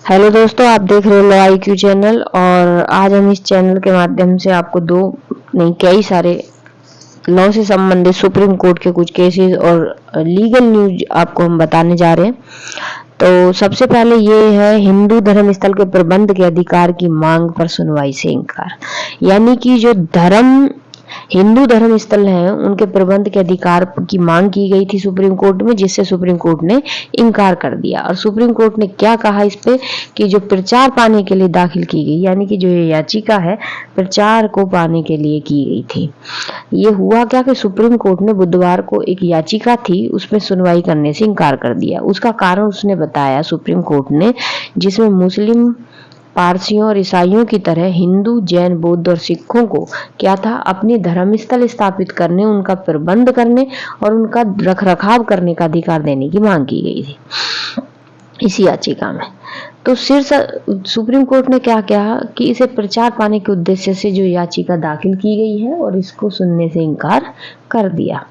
Hello दोस्तों, आप देख रहे हो लॉ IQ चैनल। और आज हम इस चैनल के माध्यम से आपको दो नहीं कई सारे लॉ से संबंधित सुप्रीम कोर्ट के कुछ केसेस और लीगल न्यूज आपको हम बताने जा रहे हैं। तो सबसे पहले ये है हिंदू धर्म स्थल के प्रबंध के अधिकार की मांग पर सुनवाई से इनकार। यानी कि जो हिंदू धर्म स्थल हैं उनके प्रबंध के अधिकार की मांग की गई थी सुप्रीम कोर्ट में, जिससे सुप्रीम कोर्ट ने इनकार कर दिया। और सुप्रीम कोर्ट ने क्या कहा इस पे कि जो प्रचार पाने के लिए दाखिल की गई, यानी कि जो ये याचिका है प्रचार को पाने के लिए की गई थी। ये हुआ क्या कि सुप्रीम कोर्ट ने बुधवार को एक याचिका थी उसमें सुनवाई करने से इनकार कर दिया। उसका कारण उसने बताया सुप्रीम कोर्ट ने, जिसमें मुस्लिम, पारसियों और ईसाइयों की तरह हिंदू, जैन, बौद्ध और सिखों को क्या था, अपने धर्मस्थल स्थापित करने, उनका प्रबंध करने और उनका रखरखाव करने का अधिकार देने की मांग की गई थी इस याचिका में। तो शीर्ष सुप्रीम कोर्ट ने क्या कहा कि इसे प्रचार पाने के उद्देश्य से जो याचिका दाखिल की गई है और इसको सुनने से इनकार कर दिया।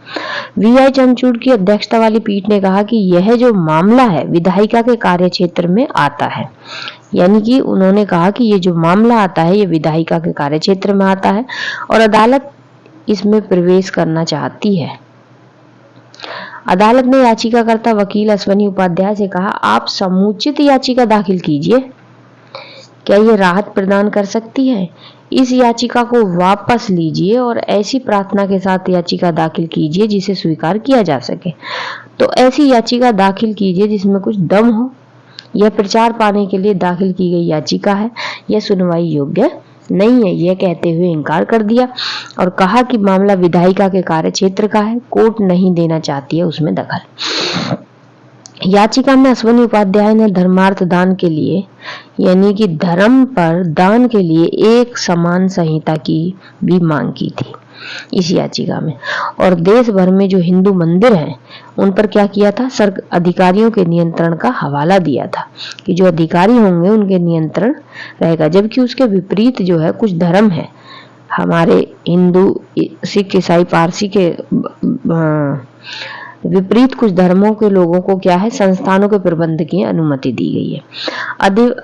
VI चंद्रचूड़ की अध्यक्षता वाली पीठ ने कहा कि यह जो मामला है विधायिका के कार्यक्षेत्र में आता है। यानी कि उन्होंने कहा कि ये जो मामला आता है ये विधायिका के कार्यक्षेत्र में आता है और अदालत इसमें प्रवेश करना चाहती है। अदालत ने याचिकाकर्ता वकील अश्वनी उपाध्याय से कहा, आप समुचित याचिका दाखिल कीजिए। क्या ये राहत प्रदान कर सकती है? इस याचिका को वापस लीजिए और ऐसी प्रार्थना के साथ याचिका दाखिल कीजिए जिसे स्वीकार किया जा सके। तो ऐसी याचिका दाखिल कीजिए जिसमें कुछ दम हो। यह प्रचार पाने के लिए दाखिल की गई याचिका है, यह सुनवाई योग्य नहीं है, यह कहते हुए इनकार कर दिया और कहा कि मामला विधायिका के कार्यक्षेत्र का है, कोर्ट नहीं देना चाहती है उसमें दखल। याचिका में अश्वनी उपाध्याय ने धर्मार्थ दान के लिए, यानी कि धर्म पर दान के लिए एक समान संहिता की भी मांग की थी इस याचिका में। और देश भर में जो हिंदू मंदिर हैं उन पर क्या किया था, अधिकारियों के नियंत्रण का हवाला दिया था कि जो अधिकारी होंगे उनके नियंत्रण रहेगा। जबकि उसके विपरीत जो है कुछ धर्म है हमारे हिंदू, सिख, ईसाई, पारसी के विपरीत कुछ धर्मों के लोगों को क्या है, संस्थानों के प्रबंध की अनुमति दी गई है।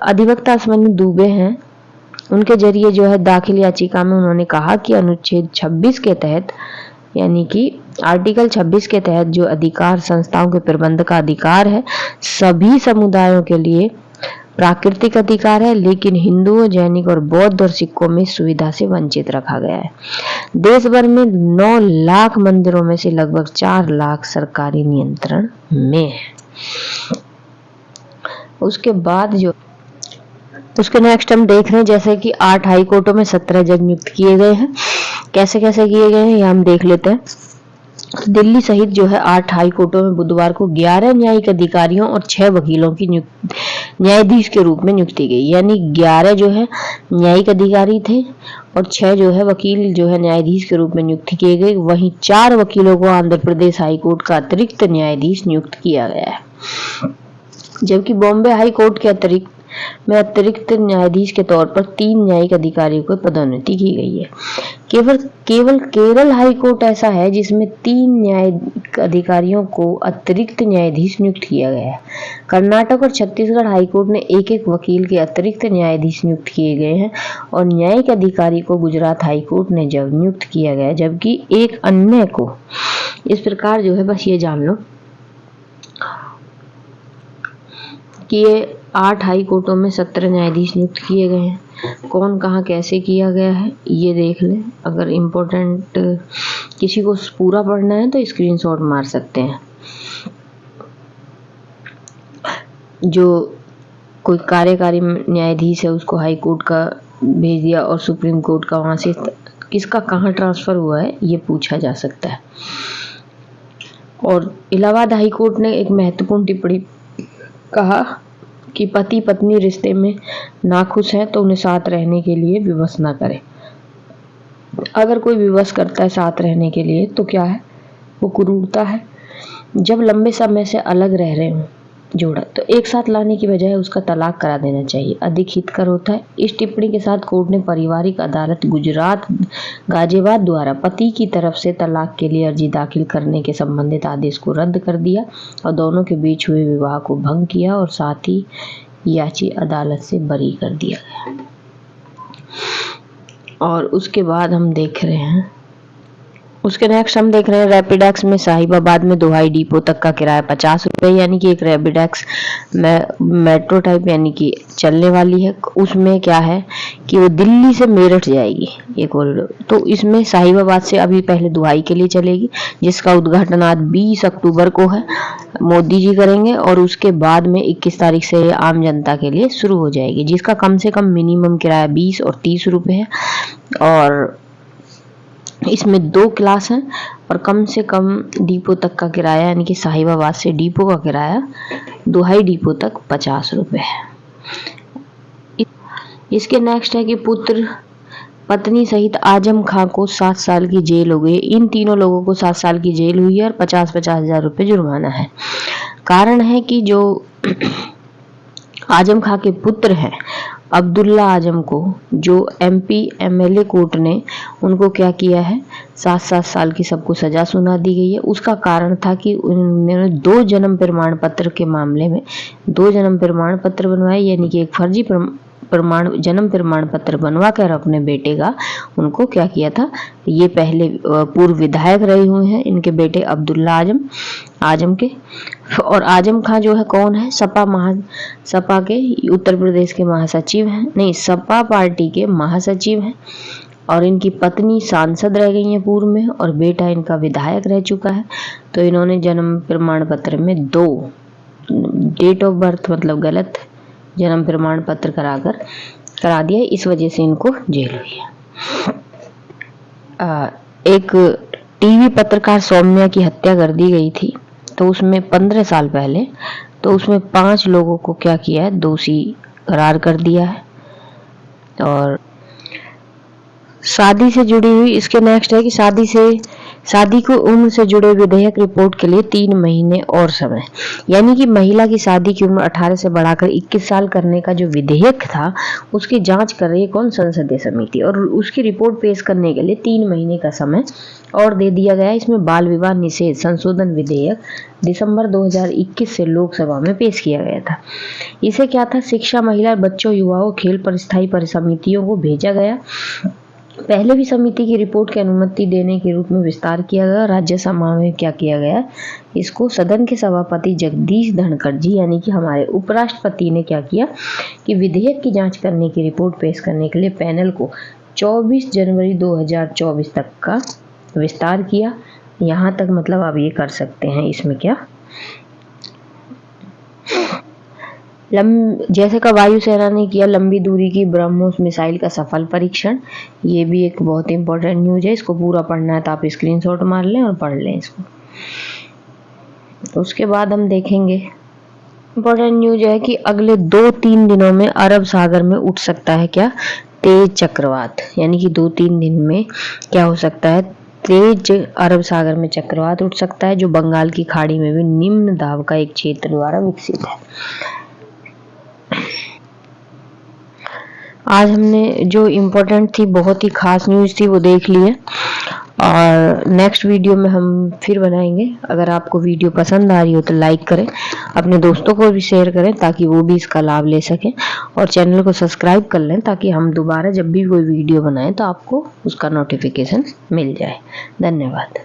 अधिवक्ता अश्वनी दुबे हैं, उनके जरिए जो है दाखिल याचिका में उन्होंने कहा कि अनुच्छेद 26 के तहत, यानी कि आर्टिकल 26 के तहत जो अधिकार संस्थाओं के प्रबंध का अधिकार है सभी समुदायों के लिए प्राकृतिक अधिकार है, लेकिन हिंदुओं, जैनिक और बौद्ध और सिखों में सुविधा से वंचित रखा गया है। देश भर में 9 लाख मंदिरों में से लगभग 4 लाख सरकारी नियंत्रण में है। उसके बाद जो उसके नेक्स्ट हम देख रहे हैं, जैसे कि 8 हाई कोर्टों में 17 जज नियुक्त किए गए हैं। कैसे कैसे किए गए हैं ये हम देख लेते हैं। दिल्ली सहित जो है 8 हाई कोर्टों में बुधवार को 11 न्यायिक अधिकारियों और 6 वकीलों की न्यायाधीश के रूप में नियुक्ति गई। यानी 11 जो है न्यायिक अधिकारी थे और 6 जो है वकील जो है न्यायाधीश के रूप में नियुक्त किए गए। वहीं 4 वकीलों को आंध्र प्रदेश हाई कोर्ट का अतिरिक्त न्यायाधीश नियुक्त किया गया है। जबकि बॉम्बे हाई कोर्ट के अतिरिक्त न्यायाधीश के तौर पर 3 न्यायिक अधिकारियों को पदोन्नति की गई है। केवल केरल हाई कोर्ट ऐसा है जिसमें 3 न्यायिक अधिकारियों को अतिरिक्त न्यायाधीश नियुक्त किया गया है। कर्नाटक और छत्तीसगढ़ हाई कोर्ट ने एक वकील के अतिरिक्त न्यायाधीश नियुक्त किए गए हैं और न्यायिक अधिकारी को गुजरात हाई कोर्ट ने जब नियुक्त किया गया, जबकि एक अन्य को। इस प्रकार जो है बस ये जान लो कि ये 8 हाई कोर्टों में 17 न्यायाधीश नियुक्त किए गए हैं। कौन कहाँ कैसे किया गया है ये देख लें। अगर इम्पोर्टेंट किसी को पूरा पढ़ना है तो स्क्रीनशॉट मार सकते हैं। जो कोई कार्यकारी न्यायाधीश है उसको हाई कोर्ट का भेज दिया और सुप्रीम कोर्ट का वहाँ से किसका कहाँ ट्रांसफर हुआ है ये पूछा जा सकता है। और इलाहाबाद हाई कोर्ट ने एक महत्वपूर्ण टिप्पणी कहा कि पति पत्नी रिश्ते में नाखुश है तो उन्हें साथ रहने के लिए विवश ना करें। अगर कोई विवश करता है साथ रहने के लिए तो क्या है, वो क्रूरता है। जब लंबे समय से अलग रह रहे हों जोड़ा तो एक साथ लाने की बजाय उसका तलाक करा देना चाहिए, अधिक हितकर होता है। इस टिप्पणी के साथ कोर्ट ने पारिवारिक अदालत गुजरात गाजियाबाद द्वारा पति की तरफ से तलाक के लिए अर्जी दाखिल करने के संबंधित आदेश को रद्द कर दिया और दोनों के बीच हुए विवाह को भंग किया और साथ ही याची अदालत से बरी कर दिया गया। और उसके बाद हम देख रहे हैं, उसके नेक्स्ट हम देख रहे हैं रैपिडेक्स में साहिबाबाद में दुहाई डिपो तक का किराया 50 रुपये, यानी कि एक रैपिडेक्स मेट्रो टाइप यानी कि चलने वाली है। उसमें क्या है कि वो दिल्ली से मेरठ जाएगी ये कॉरिडोर। तो इसमें साहिबाबाद से अभी पहले दुहाई के लिए चलेगी, जिसका उद्घाटन आज 20 अक्टूबर को है, मोदी जी करेंगे। और उसके बाद में 21 तारीख से आम जनता के लिए शुरू हो जाएगी, जिसका कम से कम मिनिमम किराया 20 और 30 रुपये है। और इसमें 2 क्लास हैं और कम से कम डिपो तक का किराया यानी कि साहिबाबाद से डिपो का किराया दुहाई डिपो तक 50 रुपये है। इसके नेक्स्ट है कि पुत्र पत्नी सहित आजम खां को 7 साल की जेल हो गई। इन तीनों लोगों को 7 साल की जेल हुई है और 50-50 हजार रुपये जुर्माना है। कारण है कि जो आजम खां के पुत्र हैं अब्दुल्ला आजम को, जो MP MLA कोर्ट ने उनको क्या किया है, 7-7 साल की सबको सजा सुना दी गई है। उसका कारण था कि उन्होंने 2 जन्म प्रमाण पत्र के मामले में 2 जन्म प्रमाण पत्र बनवाए, यानी कि एक फर्जी जन्म प्रमाण पत्र बनवा कर अपने बेटे का उनको क्या किया था। ये पहले पूर्व विधायक रहे हुए हैं इनके बेटे अब्दुल्ला आजम के। और आजम खां जो है कौन है, सपा के उत्तर प्रदेश के महासचिव हैं, नहीं सपा पार्टी के महासचिव हैं। और इनकी पत्नी सांसद रह गई है पूर्व में और बेटा इनका विधायक रह चुका है। तो इन्होंने जन्म प्रमाण पत्र में 2 डेट ऑफ बर्थ मतलब गलत जन्म प्रमाण पत्र करा दिया, इस वजह से इनको जेल हुई है। एक टीवी पत्रकार सौम्या की हत्या कर दी गई थी, तो उसमें 15 साल पहले, तो उसमें 5 लोगों को क्या किया है, दोषी करार कर दिया है। और शादी से जुड़ी हुई इसके नेक्स्ट है कि शादी को उम्र से जुड़े विधेयक रिपोर्ट के लिए 3 महीने और समय, यानी कि महिला की शादी की उम्र 18 से बढ़ाकर 21 साल करने का जो विधेयक था उसकी जांच कर रही है कौन, संसदीय समिति। और उसकी रिपोर्ट पेश करने के लिए 3 महीने का समय और दे दिया गया। इसमें बाल विवाह निषेध संशोधन विधेयक दिसंबर 2021 से लोकसभा में पेश किया गया था। इसे क्या था, शिक्षा, महिला, बच्चों, युवाओं, खेल पर स्थायी परिसमितियों को भेजा गया। पहले भी समिति की रिपोर्ट की अनुमति देने के रूप में विस्तार किया गया। राज्यसभा में क्या किया गया, इसको सदन के सभापति जगदीश धनखड़ जी यानी कि हमारे उपराष्ट्रपति ने क्या किया कि विधेयक की जांच करने की रिपोर्ट पेश करने के लिए पैनल को 24 जनवरी 2024 तक का विस्तार किया। यहाँ तक मतलब आप ये कर सकते हैं इसमें क्या, जैसे का वायुसेना ने किया लंबी दूरी की ब्रह्मोस मिसाइल का सफल परीक्षण। ये भी एक बहुत इंपॉर्टेंट न्यूज है, इसको पूरा पढ़ना है तो आप स्क्रीनशॉट मार लें और पढ़ लें इसको। तो उसके बाद हम देखेंगे इंपॉर्टेंट न्यूज है कि अगले 2-3 दिनों में अरब सागर में उठ सकता है क्या, तेज चक्रवात, यानी कि 2-3 दिन में क्या हो सकता है, तेज अरब सागर में चक्रवात उठ सकता है, जो बंगाल की खाड़ी में भी निम्न दाब का एक क्षेत्र द्वारा विकसित है। आज हमने जो इम्पोर्टेंट थी, बहुत ही खास न्यूज़ थी, वो देख ली है। और नेक्स्ट वीडियो में हम फिर बनाएंगे। अगर आपको वीडियो पसंद आ रही हो तो लाइक करें, अपने दोस्तों को भी शेयर करें ताकि वो भी इसका लाभ ले सकें, और चैनल को सब्सक्राइब कर लें ताकि हम दोबारा जब भी कोई वीडियो बनाएं तो आपको उसका नोटिफिकेशन मिल जाए। धन्यवाद।